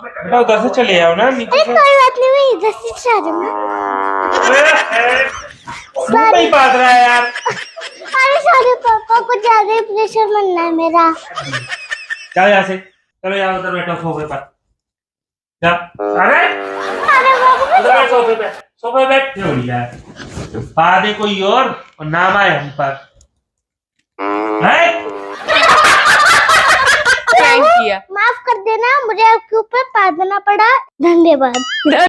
बेटा उधर से चले आओ ना नीचे से। कोई बात नहीं, मैं इधर से चला जाऊंगा। मुंह पे ही बात रहा है यार। अरे सॉरी पापा, कुछ ज्यादा ही प्रेशर बनना है मेरा। जाओ यहाँ से, चलो यहाँ उधर बैठो सोफे पर। जा। अरे उधर बैठ सोफे पे, सोफे बैठ क्यों यार। पा दे कोई और नाम आए हम पर है। प्रैंक किया। माफ कर देना, मुझे आपके ऊपर पा देना पड़ा। धन्यवाद।